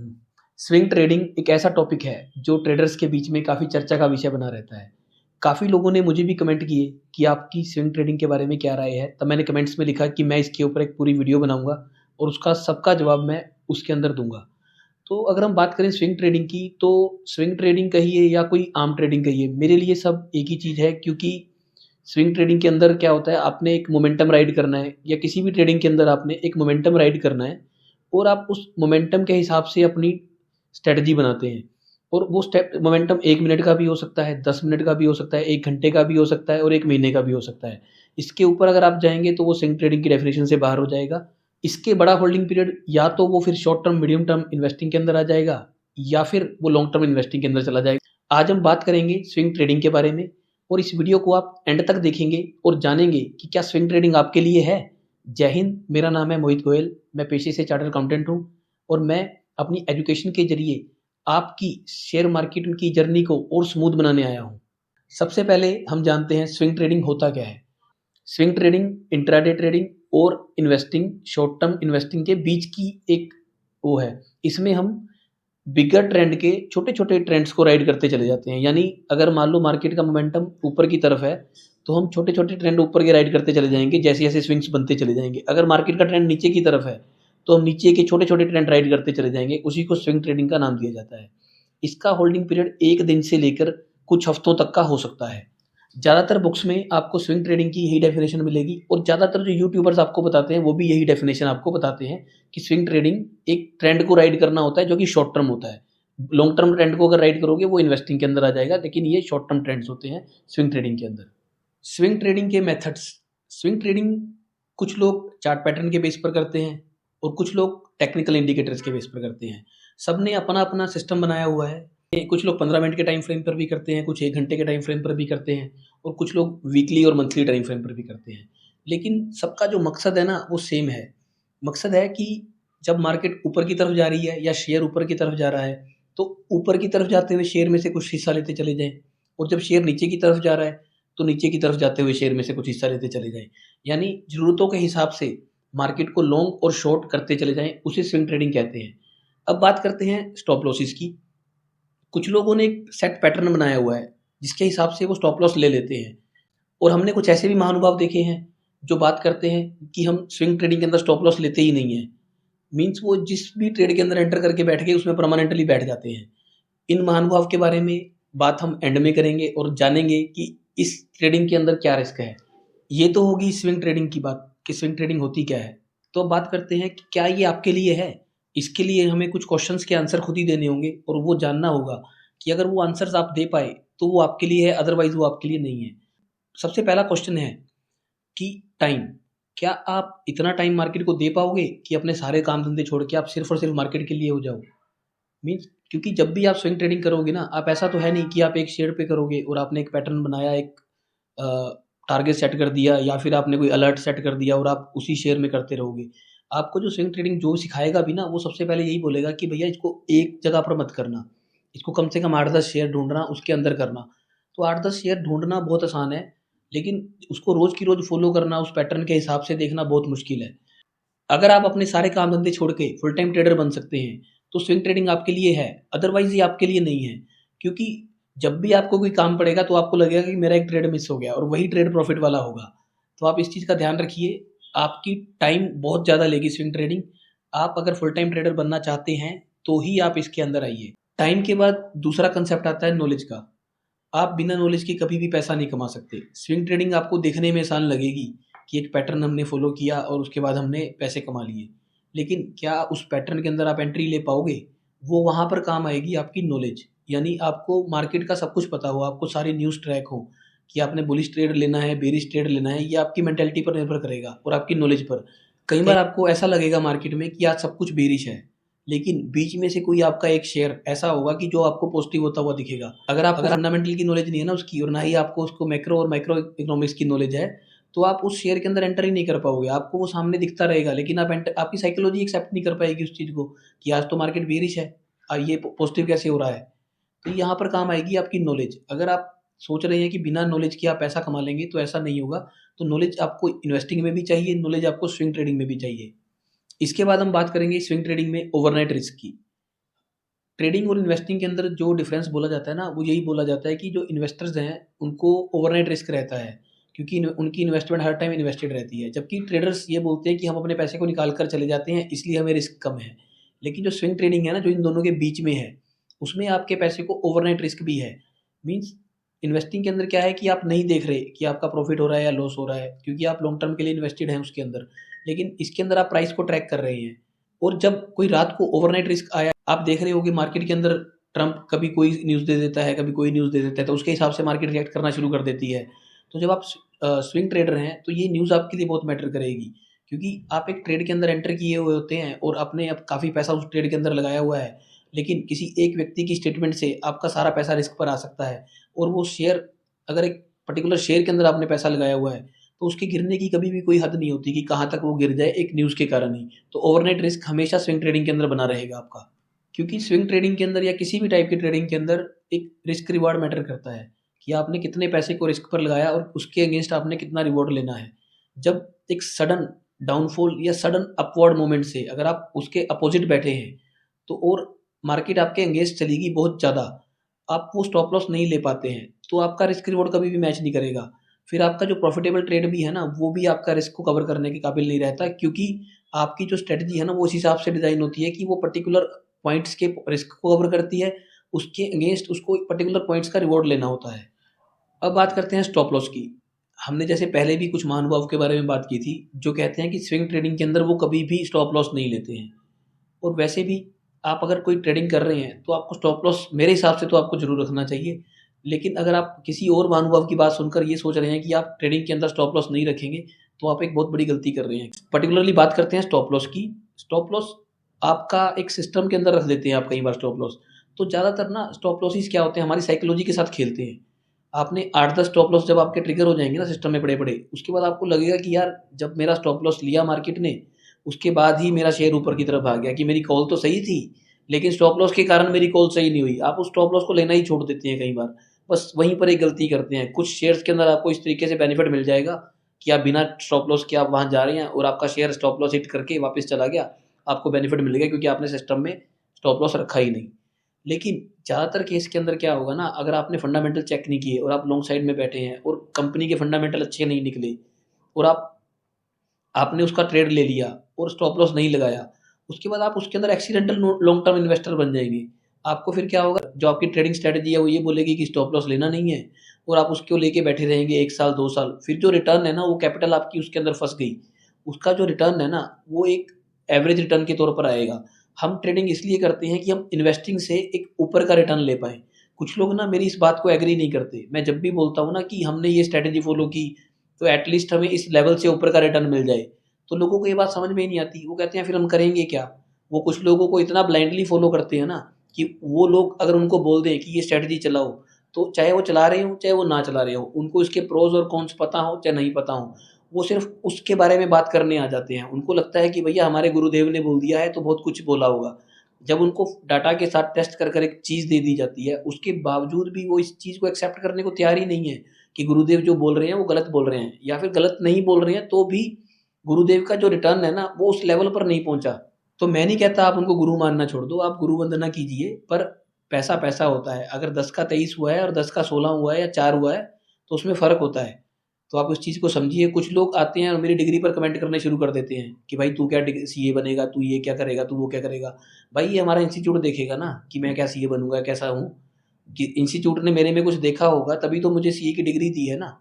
Swing trading एक ऐसा topic है जो ट्रेडर्स के बीच में काफ़ी चर्चा का विषय बना रहता है। काफ़ी लोगों ने मुझे भी कमेंट किए कि आपकी स्विंग ट्रेडिंग के बारे में क्या राय है? तब मैंने कमेंट्स में लिखा कि मैं इसके ऊपर एक पूरी वीडियो बनाऊँगा और उसका सबका जवाब मैं उसके अंदर दूँगा। तो अगर हम बात करें स्विंग ट्रेडिंग की, तो स्विंग ट्रेडिंग कहिए या कोई आम ट्रेडिंग कहिए, मेरे लिए सब एक ही चीज़ है, क्योंकि स्विंग ट्रेडिंग के अंदर क्या होता है, आपने एक मोमेंटम राइड करना है या किसी भी ट्रेडिंग के अंदर आपने एक मोमेंटम राइड करना है और आप उस मोमेंटम के हिसाब से अपनी स्ट्रेटजी बनाते हैं। और वो स्टेप मोमेंटम 1 मिनट का भी हो सकता है, 10 मिनट का भी हो सकता है, 1 घंटे का भी हो सकता है और 1 महीने का भी हो सकता है। इसके ऊपर अगर आप जाएँगे तो वो स्विंग ट्रेडिंग की डेफिनिशन से बाहर हो जाएगा। इसके बड़ा होल्डिंग पीरियड या तो वो फिर short term, medium term investing के अंदर आ जाएगा या फिर वो लॉन्ग टर्म इन्वेस्टिंग के अंदर चला जाएगा। आज हम बात करेंगे स्विंग ट्रेडिंग के बारे में और इस वीडियो को आप एंड तक देखेंगे और जानेंगे कि क्या स्विंग ट्रेडिंग आपके लिए है। जय हिंद, मेरा नाम है मोहित गोयल, मैं पेशे से चार्टर्ड अकाउंटेंट हूँ और मैं अपनी एजुकेशन के ज़रिए आपकी शेयर मार्केट की जर्नी को और स्मूथ बनाने आया हूँ। सबसे पहले हम जानते हैं स्विंग ट्रेडिंग होता क्या है। स्विंग ट्रेडिंग इंट्राडे ट्रेडिंग और इन्वेस्टिंग, शॉर्ट टर्म इन्वेस्टिंग के बीच की एक वो है। इसमें हम बिगर ट्रेंड के छोटे-छोटे ट्रेंड्स को राइड करते चले जाते हैं। यानी अगर मान लो मार्केट का मोमेंटम ऊपर की तरफ है, तो हम छोटे-छोटे ट्रेंड ऊपर के राइड करते चले जाएँगे, जैसे-जैसे स्विंग्स बनते चले जाएँगे। अगर मार्केट का ट्रेंड नीचे की तरफ है, तो हम नीचे के छोटे-छोटे ट्रेंड राइड करते चले जाएँगे। उसी को स्विंग ट्रेडिंग का नाम दिया जाता है। इसका होल्डिंग पीरियड 1 दिन से लेकर कुछ हफ्तों तक का हो सकता है। ज़्यादातर बुक्स में आपको स्विंग ट्रेडिंग की यही डेफिनेशन मिलेगी और ज़्यादातर जो यूट्यूबर्स आपको बताते हैं, वो भी यही डेफिनेशन आपको बताते हैं कि स्विंग ट्रेडिंग एक ट्रेंड को राइड करना होता है, जो कि शॉर्ट टर्म होता है। लॉन्ग टर्म ट्रेंड को अगर राइड करोगे, वो इन्वेस्टिंग के अंदर आ जाएगा, लेकिन ये शॉर्ट टर्म ट्रेंड्स होते हैं स्विंग ट्रेडिंग के अंदर। स्विंग ट्रेडिंग के मेथड्स। स्विंग ट्रेडिंग कुछ लोग चार्ट पैटर्न के बेस पर करते हैं और कुछ लोग टेक्निकल इंडिकेटर्स के बेस पर करते हैं। सबने अपना-अपना सिस्टम बनाया हुआ है। कुछ लोग 15 मिनट के टाइम फ्रेम पर भी करते हैं, कुछ 1 घंटे के टाइम फ्रेम पर भी करते हैं और कुछ लोग वीकली और मंथली टाइम फ्रेम पर भी करते हैं। लेकिन सबका जो मकसद है ना, वो सेम है। मकसद है कि जब मार्केट ऊपर की तरफ जा रही है या शेयर ऊपर की तरफ जा रहा है, तो ऊपर की तरफ जाते हुए शेयर में से कुछ हिस्सा लेते चले जाएँ और जब शेयर नीचे की तरफ जा रहा है, तो नीचे की तरफ जाते हुए शेयर में से कुछ हिस्सा लेते चले जाएँ। यानी ज़रूरतों के हिसाब से मार्केट को लॉन्ग और शॉर्ट करते चले जाएँ, उसे स्विंग ट्रेडिंग कहते हैं। अब बात करते हैं स्टॉप लॉसेस की। कुछ लोगों ने एक सेट पैटर्न बनाया हुआ है, जिसके हिसाब से वो स्टॉप लॉस ले लेते हैं और हमने कुछ ऐसे भी महानुभाव देखे हैं, जो बात करते हैं कि हम स्विंग ट्रेडिंग के अंदर स्टॉप लॉस लेते ही नहीं हैं। मीन्स वो जिस भी ट्रेड के अंदर एंटर करके बैठ गए, उसमें परमानेंटली बैठ जाते हैं। इन महानुभाव के बारे में बात हम एंड में करेंगे और जानेंगे कि इस ट्रेडिंग के अंदर क्या रिस्क है। ये तो होगी स्विंग ट्रेडिंग की बात कि स्विंग ट्रेडिंग होती क्या है। तो अब बात करते हैं कि क्या ये आपके लिए है? इसके लिए हमें कुछ क्वेश्चंस के आंसर खुद ही देने होंगे और वो जानना होगा कि अगर वो आंसर्स आप दे पाए, तो वो आपके लिए है, अदरवाइज़ वो आपके लिए नहीं है। सबसे पहला क्वेश्चन है कि टाइम। क्या आप इतना टाइम मार्केट को दे पाओगे कि अपने सारे काम-धंधे छोड़ के आप सिर्फ़ और सिर्फ़ मार्केट के लिए हो जाओ? मीन्स क्योंकि जब भी आप स्विंग ट्रेडिंग करोगे ना, आप ऐसा तो है नहीं कि आप एक शेयर पे करोगे और आपने एक पैटर्न बनाया, एक टारगेट सेट कर दिया या फिर आपने कोई अलर्ट सेट कर दिया और आप उसी शेयर में करते रहोगे। आपको जो स्विंग ट्रेडिंग जो सिखाएगा भी ना, वो सबसे पहले यही बोलेगा कि भैया इसको एक जगह पर मत करना। इसको कम से कम 8-10 शेयर ढूँढना, उसके अंदर करना। तो 8-10 शेयर ढूँढना बहुत आसान है, लेकिन उसको रोज़ की रोज़ फ़ॉलो करना, उस पैटर्न के हिसाब से देखना बहुत मुश्किल है। अगर आप अपने सारे काम-धंधे छोड़ के फुल टाइम ट्रेडर बन सकते हैं, तो स्विंग ट्रेडिंग आपके लिए है, अदरवाइज़ ये आपके लिए नहीं है। क्योंकि जब भी आपको कोई काम पड़ेगा, तो आपको लगेगा कि मेरा एक ट्रेड मिस हो गया और वही ट्रेड प्रॉफ़िट वाला होगा। तो आप इस चीज़ का ध्यान रखिए, आपकी टाइम बहुत ज़्यादा लेगी स्विंग ट्रेडिंग। आप अगर फुल टाइम ट्रेडर बनना चाहते हैं, तो ही आप इसके अंदर आइए। टाइम के बाद दूसरा कांसेप्ट आता है नॉलेज का। आप बिना नॉलेज के कभी भी पैसा नहीं कमा सकते। स्विंग ट्रेडिंग आपको देखने में आसान लगेगी कि एक पैटर्न हमने फ़ॉलो किया और उसके बाद हमने पैसे कमा लिए। लेकिन क्या उस पैटर्न के अंदर आप एंट्री ले पाओगे? वो वहाँ पर काम आएगी आपकी नॉलेज। यानी आपको मार्केट का सब कुछ पता हो, आपको सारी न्यूज़ ट्रैक हो कि आपने बुलिश ट्रेड लेना है, बेरिश ट्रेड लेना है, ये आपकी मेंटालिटी पर निर्भर करेगा और आपकी नॉलेज पर। कई बार आपको ऐसा लगेगा मार्केट में कि आज सब कुछ बेरिश है, लेकिन बीच में से कोई आपका एक शेयर ऐसा होगा कि जो आपको पॉजिटिव होता हुआ दिखेगा। अगर आपको फंडामेंटल की नॉलेज नहीं है ना उसकी, और ना ही आपको उसको मैक्रो और माइक्रो इकोनॉमिक्स की नॉलेज है, तो आप उस शेयर के अंदर एंटर ही नहीं कर पाओगे। आपको वो सामने दिखता रहेगा, लेकिन आपकी साइकोलॉजी एक्सेप्ट नहीं कर पाएगी उस चीज़ को कि आज तो मार्केट बेरिश है, ये पॉजिटिव कैसे हो रहा है। तो यहाँ पर काम आएगी आपकी नॉलेज। अगर आप सोच रहे हैं कि बिना नॉलेज के आप पैसा कमा लेंगे, तो ऐसा नहीं होगा। तो नॉलेज आपको इन्वेस्टिंग में भी चाहिए, नॉलेज आपको स्विंग ट्रेडिंग में भी चाहिए। इसके बाद हम बात करेंगे स्विंग ट्रेडिंग में ओवरनाइट रिस्क की। ट्रेडिंग और इन्वेस्टिंग के अंदर जो डिफरेंस बोला जाता है ना, वो यही बोला जाता है कि जो इन्वेस्टर्स हैं उनको ओवरनाइट रिस्क रहता है, क्योंकि उनकी इन्वेस्टमेंट हर टाइम इन्वेस्टेड रहती है, जबकि ट्रेडर्स ये बोलते हैं कि हम अपने पैसे को निकाल कर चले जाते हैं, इसलिए हमें रिस्क कम है। लेकिन जो स्विंग ट्रेडिंग है ना, जो इन दोनों के बीच में है, उसमें आपके पैसे को ओवरनाइट रिस्क भी है। मीन्स इन्वेस्टिंग के अंदर क्या है कि आप नहीं देख रहे कि आपका प्रॉफिट हो रहा है या लॉस हो रहा है, क्योंकि आप लॉन्ग टर्म के लिए इन्वेस्टेड हैं उसके अंदर। लेकिन इसके अंदर आप प्राइस को ट्रैक कर रहे हैं, और जब कोई रात को ओवरनाइट रिस्क आया, आप देख रहे हो कि मार्केट के अंदर ट्रंप कभी कोई न्यूज़ दे देता है, कभी कोई न्यूज़ दे देता है, तो उसके हिसाब से मार्केट रिएक्ट करना शुरू कर देती है। तो जब आप स्विंग ट्रेडर हैं तो ये न्यूज़ आपके लिए बहुत मैटर करेगी, क्योंकि आप एक ट्रेड के अंदर एंटर किए हुए होते हैं और आपने अब काफ़ी पैसा उस ट्रेड के अंदर लगाया हुआ है, लेकिन किसी एक व्यक्ति की स्टेटमेंट से आपका सारा पैसा रिस्क पर आ सकता है। और वो शेयर, अगर एक पर्टिकुलर शेयर के अंदर आपने पैसा लगाया हुआ है, तो उसके गिरने की कभी भी कोई हद नहीं होती कि कहाँ तक वो गिर जाए एक न्यूज़ के कारण ही। तो ओवरनाइट रिस्क हमेशा स्विंग ट्रेडिंग के अंदर बना रहेगा आपका, क्योंकि स्विंग ट्रेडिंग के अंदर या किसी भी टाइप की ट्रेडिंग के अंदर एक रिस्क रिवार्ड मैटर करता है कि आपने कितने पैसे को रिस्क पर लगाया और उसके अगेंस्ट आपने कितना रिवॉर्ड लेना है। जब एक सडन डाउनफॉल या सडन अपवर्ड मोमेंट से अगर आप उसके अपोजिट बैठे हैं, तो और मार्केट आपके अगेंस्ट चलेगी बहुत ज़्यादा, आप वो स्टॉप लॉस नहीं ले पाते हैं, तो आपका रिस्क रिवॉर्ड कभी भी मैच नहीं करेगा। फिर आपका जो प्रॉफिटेबल ट्रेड भी है ना, वो भी आपका रिस्क को कवर करने के काबिल नहीं रहता, क्योंकि आपकी जो स्ट्रेटजी है ना, वो इस हिसाब से डिज़ाइन होती है कि वो पर्टिकुलर पॉइंट्स के रिस्क को कवर करती है, उसके अगेंस्ट उसको पर्टिकुलर पॉइंट्स का रिवॉर्ड लेना होता है। अब बात करते हैं स्टॉप लॉस की। हमने जैसे पहले भी कुछ महानुभाव के बारे में बात की थी, जो कहते हैं कि स्विंग ट्रेडिंग के अंदर वो कभी भी स्टॉप लॉस नहीं लेते हैं। और वैसे भी आप अगर कोई ट्रेडिंग कर रहे हैं तो आपको स्टॉप लॉस मेरे हिसाब से तो आपको ज़रूर रखना चाहिए। लेकिन अगर आप किसी और महानुभाव की बात सुनकर ये सोच रहे हैं कि आप ट्रेडिंग के अंदर स्टॉप लॉस नहीं रखेंगे, तो आप एक बहुत बड़ी गलती कर रहे हैं। पर्टिकुलरली बात करते हैं स्टॉप लॉस की। स्टॉप लॉस आपका एक सिस्टम के अंदर रख देते हैं आप कई बार स्टॉप लॉस। तो ज़्यादातर ना स्टॉप लॉसेस क्या होते हैं, हमारी साइकोलॉजी के साथ खेलते हैं। आपने 8-10 स्टॉप लॉस जब आपके ट्रिगर हो जाएँगे ना सिस्टम में बड़े-बड़े, उसके बाद आपको लगेगा कि यार जब मेरा स्टॉप लॉस लिया मार्केट ने, उसके बाद ही मेरा शेयर ऊपर की तरफ आ गया, कि मेरी कॉल तो सही थी, लेकिन स्टॉप लॉस के कारण मेरी कॉल सही नहीं हुई। आप उस स्टॉप लॉस को लेना ही छोड़ देते हैं कई बार। बस वहीं पर एक गलती करते हैं। कुछ शेयर्स के अंदर आपको इस तरीके से बेनिफिट मिल जाएगा कि आप बिना स्टॉप लॉस के आप वहाँ जा रहे हैं और आपका शेयर स्टॉप लॉस हिट करके वापस चला गया, आपको बेनिफिट मिल गया क्योंकि आपने सिस्टम में स्टॉप लॉस रखा ही नहीं। लेकिन ज़्यादातर केस के अंदर क्या होगा ना, अगर आपने फंडामेंटल चेक नहीं किए और आप लॉन्ग साइड में बैठे हैं और कंपनी के फंडामेंटल अच्छे नहीं निकले, और आपने उसका ट्रेड ले लिया और स्टॉप लॉस नहीं लगाया, उसके बाद आप उसके अंदर एक्सीडेंटल लॉन्ग टर्म इन्वेस्टर बन जाएंगे। आपको फिर क्या होगा, जो आपकी ट्रेडिंग स्ट्रेटजी है वो ये बोलेगी कि स्टॉप लॉस लेना नहीं है, और आप उसको लेके बैठे रहेंगे 1 साल 2 साल। फिर जो रिटर्न है ना, वो कैपिटल आपकी उसके अंदर फंस गई, उसका जो रिटर्न है ना, वो एक एवरेज रिटर्न के तौर पर आएगा। हम ट्रेडिंग इसलिए करते हैं कि हम इन्वेस्टिंग से एक ऊपर का रिटर्न ले पाएँ। कुछ लोग ना मेरी इस बात को एग्री नहीं करते। मैं जब भी बोलता हूँ ना कि हमने ये स्ट्रैटेजी फ़ॉलो की, तो एटलीस्ट हमें इस लेवल से ऊपर का रिटर्न मिल जाए, तो लोगों को ये बात समझ में ही नहीं आती। वो कहते हैं फिर हम करेंगे क्या? वो कुछ लोगों को इतना ब्लाइंडली फ़ॉलो करते हैं ना, कि वो लोग अगर उनको बोल दें कि ये स्ट्रैटेजी चलाओ, तो चाहे वो चला रहे हों, चाहे वो ना चला रहे हों, उनको इसके प्रोज़ और कॉन्स पता हों, चाहे नहीं पता हों, वो सिर्फ़ उसके बारे में बात करने आ जाते हैं। उनको लगता है कि भैया हमारे गुरुदेव ने बोल दिया है तो बहुत कुछ बोला होगा। जब उनको डाटा के साथ टेस्ट कर कर एक चीज़ दे दी जाती है, उसके बावजूद भी वो इस चीज़ को एक्सेप्ट करने को तैयार ही नहीं है कि गुरुदेव जो बोल रहे हैं वो गलत बोल रहे हैं, या फिर गलत नहीं बोल रहे हैं तो भी गुरुदेव का जो रिटर्न है ना, वो उस लेवल पर नहीं पहुँचा। तो मैं नहीं कहता आप उनको गुरु मानना छोड़ दो, आप गुरु वंदना कीजिए, पर पैसा पैसा होता है। अगर 10 का 23 हुआ है और 10 का 16 हुआ है या 4 हुआ है, तो उसमें फ़र्क होता है। तो आप उस चीज़ को समझिए। कुछ लोग आते हैं और मेरी डिग्री पर कमेंट करने शुरू कर देते हैं कि भाई तू क्या सीए बनेगा, तू ये क्या करेगा, तू वो क्या करेगा। भाई ये हमारा इंस्टीट्यूट देखेगा ना कि मैं क्या सीए बनूंगा, कैसा हूँ, कि इंस्टीट्यूट ने मेरे में कुछ देखा होगा तभी तो मुझे सीए की डिग्री दी है ना।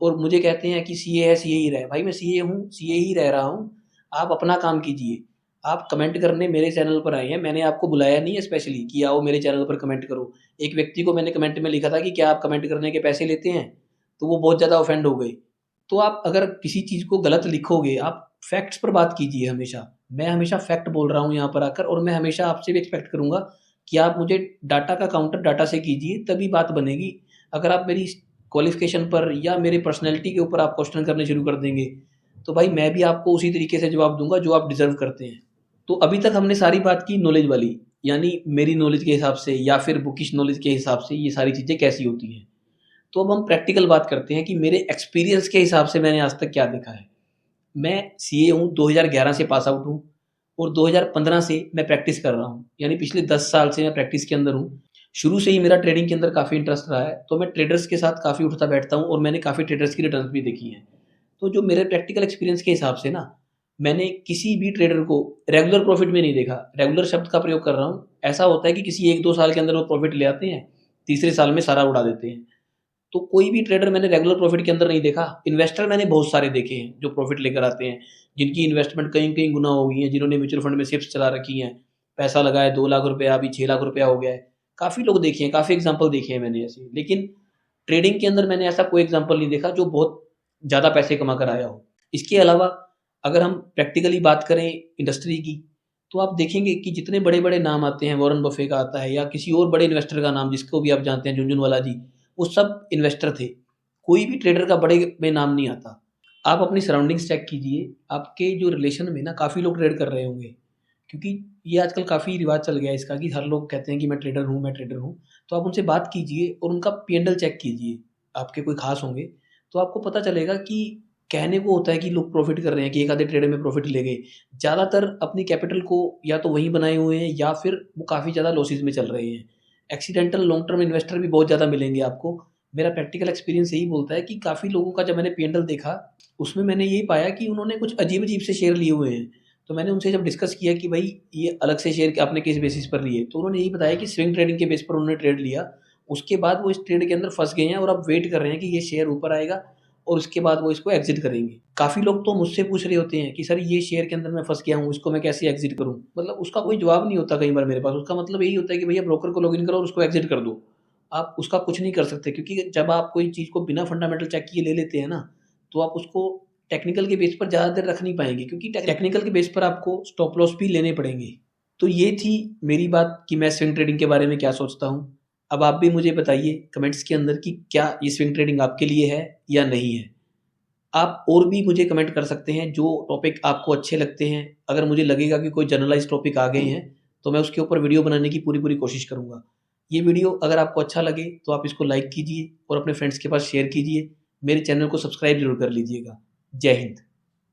और मुझे कहते हैं कि सीए है, सीए ही रहे। भाई मैं सीए हूँ, सीए ही रह रहा हूँ। आप अपना काम कीजिए। आप कमेंट करने मेरे चैनल पर आए हैं, मैंने आपको बुलाया नहीं है स्पेशली कि आओ मेरे चैनल पर कमेंट करो। एक व्यक्ति को मैंने कमेंट में लिखा था कि क्या आप कमेंट करने के पैसे लेते हैं, तो वो बहुत ज़्यादा ऑफेंड हो गए। तो आप अगर किसी चीज़ को गलत लिखोगे, आप फैक्ट्स पर बात कीजिए हमेशा। मैं हमेशा फैक्ट बोल रहा हूँ यहाँ पर आकर, और मैं हमेशा आपसे भी एक्सपेक्ट करूँगा कि आप मुझे डाटा का काउंटर डाटा से कीजिए, तभी बात बनेगी। अगर आप मेरी क्वालिफिकेशन पर या मेरी पर्सनैलिटी के ऊपर आप क्वेश्चन करने शुरू कर देंगे, तो भाई मैं भी आपको उसी तरीके से जवाब दूंगा जो आप डिज़र्व करते हैं। तो अभी तक हमने सारी बात की नॉलेज वाली, यानी मेरी नॉलेज के हिसाब से या फिर बुकिश नॉलेज के हिसाब से ये सारी चीज़ें कैसी होती हैं। तो अब हम प्रैक्टिकल बात करते हैं कि मेरे एक्सपीरियंस के हिसाब से मैंने आज तक क्या देखा है। मैं सीए हूँ, 2011 से पास आउट हूँ, और 2015 से मैं प्रैक्टिस कर रहा हूँ, यानी पिछले 10 साल से मैं प्रैक्टिस के अंदर हूँ। शुरू से ही मेरा ट्रेडिंग के अंदर काफ़ी इंटरेस्ट रहा है, तो मैं ट्रेडर्स के साथ काफ़ी उठता बैठता हूँ और मैंने काफ़ी ट्रेडर्स की रिटर्न्स भी देखी हैं। तो जो मेरे प्रैक्टिकल एक्सपीरियंस के हिसाब से ना, मैंने किसी भी ट्रेडर को रेगुलर प्रॉफिट में नहीं देखा। रेगुलर शब्द का प्रयोग कर रहा हूँ, ऐसा होता है कि किसी 1-2 साल के अंदर वो प्रॉफिट ले आते हैं, तीसरे साल में सारा उड़ा देते हैं। तो कोई भी ट्रेडर मैंने रेगुलर प्रॉफिट के अंदर नहीं देखा। इन्वेस्टर मैंने बहुत सारे देखे हैं जो प्रॉफिट लेकर आते हैं, जिनकी इन्वेस्टमेंट कहीं-कहीं गुना हो गई है, जिन्होंने म्यूचुअल फंड में सिप्स चला रखी हैं, पैसा लगाया 2 लाख रुपया, अभी 6 लाख रुपया हो गया है। काफ़ी लोग देखे हैं, काफ़ी एग्ज़ाम्पल देखे हैं मैंने ऐसे। लेकिन ट्रेडिंग के अंदर मैंने ऐसा कोई एग्ज़ाम्पल नहीं देखा जो बहुत ज़्यादा पैसे कमा कर आया हो। इसके अलावा अगर हम प्रैक्टिकली बात करें इंडस्ट्री की, तो आप देखेंगे कि जितने बड़े-बड़े नाम आते हैं, वॉरेन बफे का आता है या किसी और बड़े इन्वेस्टर का नाम जिसको भी आप जानते हैं, झुनझुनवाला जी, वो सब इन्वेस्टर थे। कोई भी ट्रेडर का बड़े में नाम नहीं आता। आप अपनी सराउंडिंग्स चेक कीजिए, आपके जो रिलेशन में ना काफ़ी लोग ट्रेड कर रहे होंगे, क्योंकि ये आजकल काफ़ी रिवाज चल गया है इसका कि हर लोग कहते हैं कि मैं ट्रेडर हूँ, मैं ट्रेडर हूँ। तो आप उनसे बात कीजिए और उनका P&L चेक कीजिए, आपके कोई खास होंगे, तो आपको पता चलेगा कि कहने को होता है कि लोग प्रॉफ़िट कर रहे हैं कि एक आधे ट्रेड में प्रॉफ़िट ले गए। ज़्यादातर अपनी कैपिटल को या तो वहीं बनाए हुए हैं या फिर वो काफ़ी ज़्यादा लॉसेस में चल रहे हैं। एक्सीडेंटल लॉन्ग टर्म इन्वेस्टर भी बहुत ज़्यादा मिलेंगे आपको। मेरा प्रैक्टिकल एक्सपीरियंस यही बोलता है कि काफ़ी लोगों का जब मैंने P&L देखा, उसमें मैंने यही पाया कि उन्होंने कुछ अजीब-अजीब से शेयर लिए हुए हैं। तो मैंने उनसे जब डिस्कस किया कि भाई ये अलग से शेयर आपने किस बेसिस पर लिए, तो उन्होंने यही बताया कि स्विंग ट्रेडिंग के बेस पर उन्होंने ट्रेड लिया। उसके बाद वो इस ट्रेड के अंदर फँस गए हैं और अब वेट कर रहे हैं कि ये शेयर ऊपर आएगा और उसके बाद वो इसको एग्ज़िट करेंगे। काफ़ी लोग तो मुझसे पूछ रहे होते हैं कि सर ये शेयर के अंदर मैं फँस गया हूँ, इसको मैं कैसे एग्ज़िट करूँ? मतलब उसका कोई जवाब नहीं होता कई बार मेरे पास। उसका मतलब यही होता है कि भैया ब्रोकर को लॉगिन करो और उसको एग्ज़िट कर दो। आप उसका कुछ नहीं कर सकते, क्योंकि जब आप कोई चीज़ को बिना फंडामेंटल चेक किए ले लेते हैं ना, तो आप उसको टेक्निकल के बेस पर ज़्यादा देर रख नहीं पाएँगे, क्योंकि टेक्निकल के बेस पर आपको स्टॉप लॉस भी लेने पड़ेंगे। तो ये थी मेरी बात कि मैं स्विंग ट्रेडिंग के बारे में क्या सोचता हूँ। अब आप भी मुझे बताइए कमेंट्स के अंदर कि क्या ये स्विंग ट्रेडिंग आपके लिए है या नहीं है? आप और भी मुझे कमेंट कर सकते हैं जो टॉपिक आपको अच्छे लगते हैं। अगर मुझे लगेगा कि कोई जनरलाइज़ टॉपिक आ गए हैं, तो मैं उसके ऊपर वीडियो बनाने की पूरी-पूरी कोशिश करूँगा। ये वीडियो अगर आपको अच्छा लगे तो आप इसको लाइक कीजिए और अपने फ्रेंड्स के पास शेयर कीजिए। मेरे चैनल को सब्सक्राइब ज़रूर कर लीजिएगा। जय हिंद।